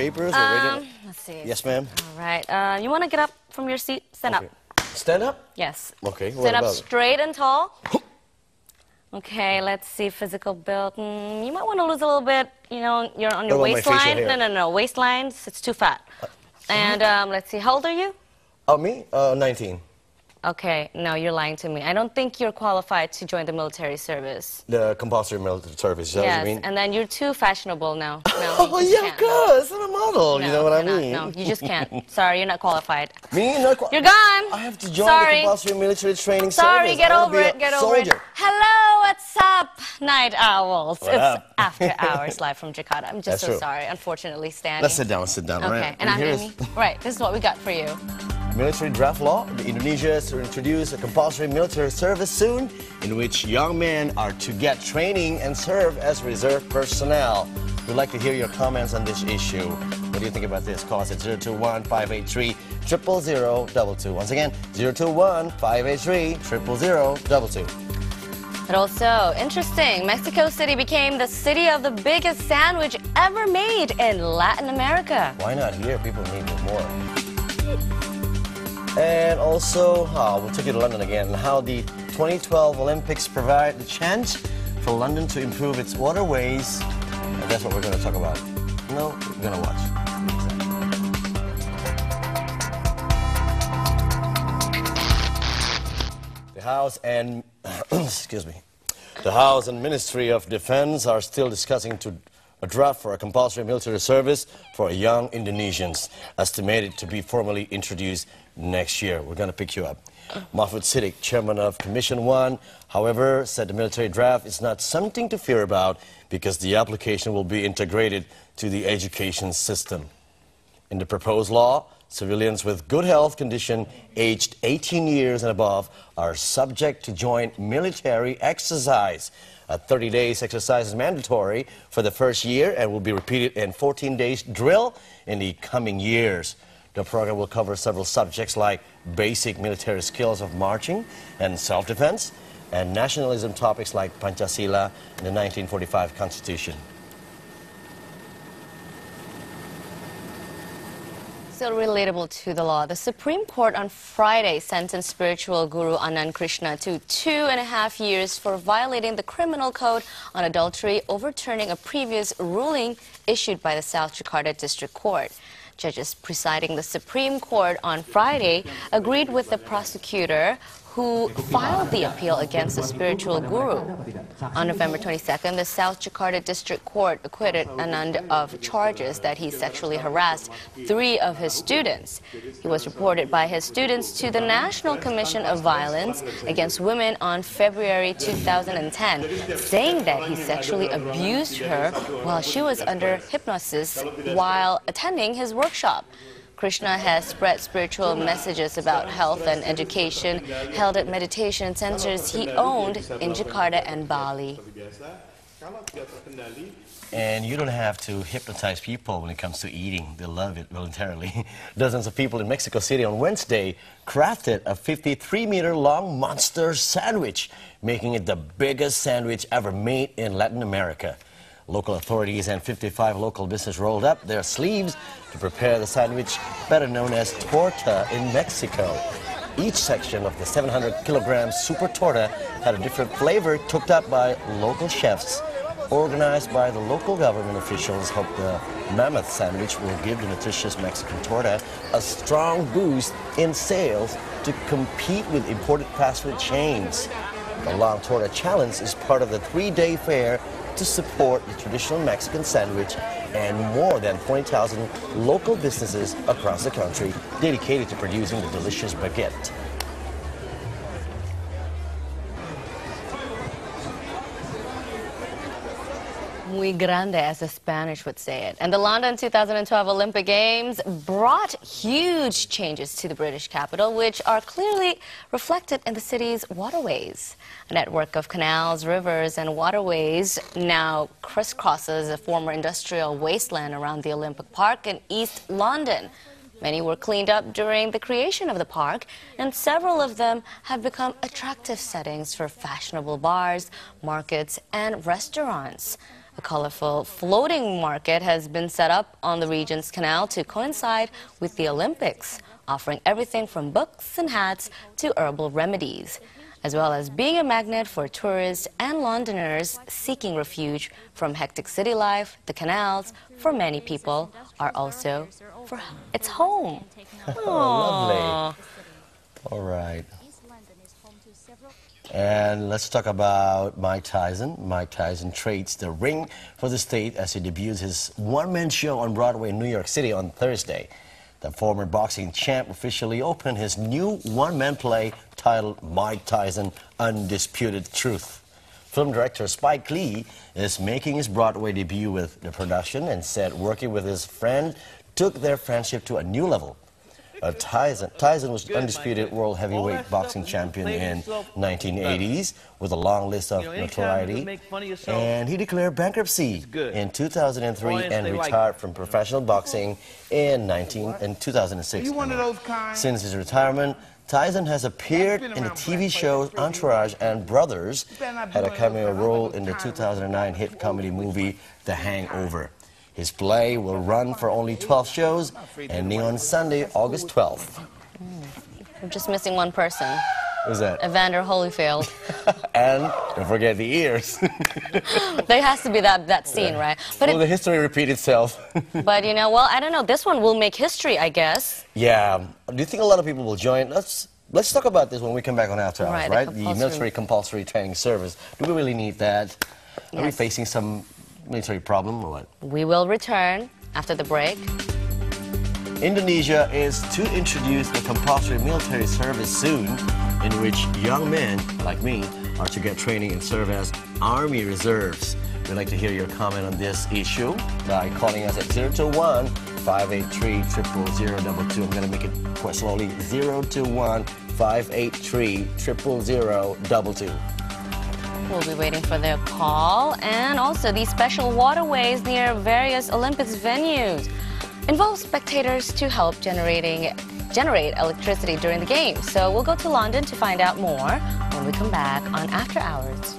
papers? Or ready? Let's see. Yes, ma'am. All right. You want to get up from your seat? Stand up. Stand up? Yes. Okay. Stand up straight and tall. Okay, let's see. Physical build. You might want to lose a little bit. You know, you're on your waistline. No. Waistlines. It's too fat. And let's see. How old are you? Oh, me? 19. Okay, no, you're lying to me. I don't think you're qualified to join the military service. The compulsory military service, is that what you mean? Yes, and then you're too fashionable now. No, oh, yeah, of course. I'm a model, no, you know what I mean? No, you just can't. Sorry, you're not qualified. Me? Not qualified? You're gone. I have to join the compulsory military training Sorry, service. get over it, get over it. Hello, what's up, night owls? What it's up? After Hours live from Jakarta. I'm just so sorry, unfortunately, Steny. Let's sit down, Okay, right? and I'm Amy. Right, this is what we got for you. Military draft law. Indonesia is to introduce a compulsory military service soon, in which young men are to get training and serve as reserve personnel. We'd like to hear your comments on this issue. What do you think about this? Call us at 021-583-00022. Once again, 021-583-00022. But also, interesting, Mexico City became the city of the biggest sandwich ever made in Latin America. Why not here? People need it more. And also, we'll take you to London again, and how the 2012 Olympics provide the chance for London to improve its waterways. And that's what we're going to talk about. No, we're going to watch. The House and, excuse me, the House and Ministry of Defense are still discussing a draft for a compulsory military service for young Indonesians, estimated to be formally introduced next year. We're going to pick you up. Mahfud Siddiq, chairman of Commission 1, however, said the military draft is not something to fear about because the application will be integrated to the education system. In the proposed law, civilians with good health condition aged 18 years and above are subject to joint military exercise. A 30 days exercise is mandatory for the first year and will be repeated in 14 days drill in the coming years. The program will cover several subjects like basic military skills of marching and self-defense, and nationalism topics like Pancasila and the 1945 Constitution. Still relatable to the law, the Supreme Court on Friday sentenced spiritual guru Anand Krishna to 2.5 years for violating the criminal code on adultery, overturning a previous ruling issued by the South Jakarta District Court. Judges presiding the Supreme Court on Friday agreed with the prosecutor who filed the appeal against the spiritual guru. On November 22nd, the South Jakarta District Court acquitted Anand of charges that he sexually harassed 3 of his students. He was reported by his students to the National Commission of Violence Against Women on February 2010, saying that he sexually abused her while she was under hypnosis while attending his workshop. Krishna has spread spiritual messages about health and education held at meditation centers he owned in Jakarta and Bali. And you don't have to hypnotize people when it comes to eating. They love it voluntarily. Dozens of people in Mexico City on Wednesday crafted a 53-meter-long monster sandwich, making it the biggest sandwich ever made in Latin America. Local authorities and 55 local businesses rolled up their sleeves to prepare the sandwich, better known as torta in Mexico. Each section of the 700-kilogram super torta had a different flavor cooked up by local chefs. Organized by the local government officials, hope the mammoth sandwich will give the nutritious Mexican torta a strong boost in sales to compete with imported fast food chains. The Long Torta Challenge is part of the 3-day fair to support the traditional Mexican sandwich and more than 20,000 local businesses across the country dedicated to producing the delicious baguette. Muy grande, as the Spanish would say it. And the London 2012 Olympic Games brought huge changes to the British capital, which are clearly reflected in the city's waterways. A network of canals, rivers, and waterways now crisscrosses a former industrial wasteland around the Olympic Park in East London. Many were cleaned up during the creation of the park, and several of them have become attractive settings for fashionable bars, markets, and restaurants. A colorful floating market has been set up on the region's canal to coincide with the Olympics, offering everything from books and hats to herbal remedies, as well as being a magnet for tourists and Londoners seeking refuge from hectic city life. The canals, for many people, are also its home. Lovely. All right. And let's talk about Mike Tyson. Mike Tyson trades the ring for the state as he debuts his one-man show on Broadway in New York City on Thursday. The former boxing champ officially opened his new one-man play titled Mike Tyson, Undisputed Truth. Film director Spike Lee is making his Broadway debut with the production and said working with his friend took their friendship to a new level. Tyson was undisputed world heavyweight boxing champion in 1980s with a long list of notoriety, and he declared bankruptcy in 2003 and retired from professional boxing in 2006. Since his retirement, Tyson has appeared in the TV shows Entourage and Brothers, had a cameo role in the 2009 hit comedy movie The Hangover. His play will run for only 12 shows, ending on Sunday, August 12th. We're just missing one person. Who's that? Evander Holyfield. And don't forget the ears. There has to be that scene, right? But the history repeat itself. But you know, well, I don't know. This one will make history, I guess. Yeah. Do you think a lot of people will join? Let's talk about this when we come back on After Hours, right? The military compulsory training service. Do we really need that? Are we facing some military problem or what? We will return after the break. Indonesia is to introduce the compulsory military service soon, in which young men like me are to get training and serve as Army Reserves. We'd like to hear your comment on this issue by calling us at 021-583-0002. I'm going to make it quite slowly. 021-583-0002. We'll be waiting for their call, and also these special waterways near various Olympics venues involve spectators to help generate electricity during the games. So we'll go to London to find out more when we come back on After Hours.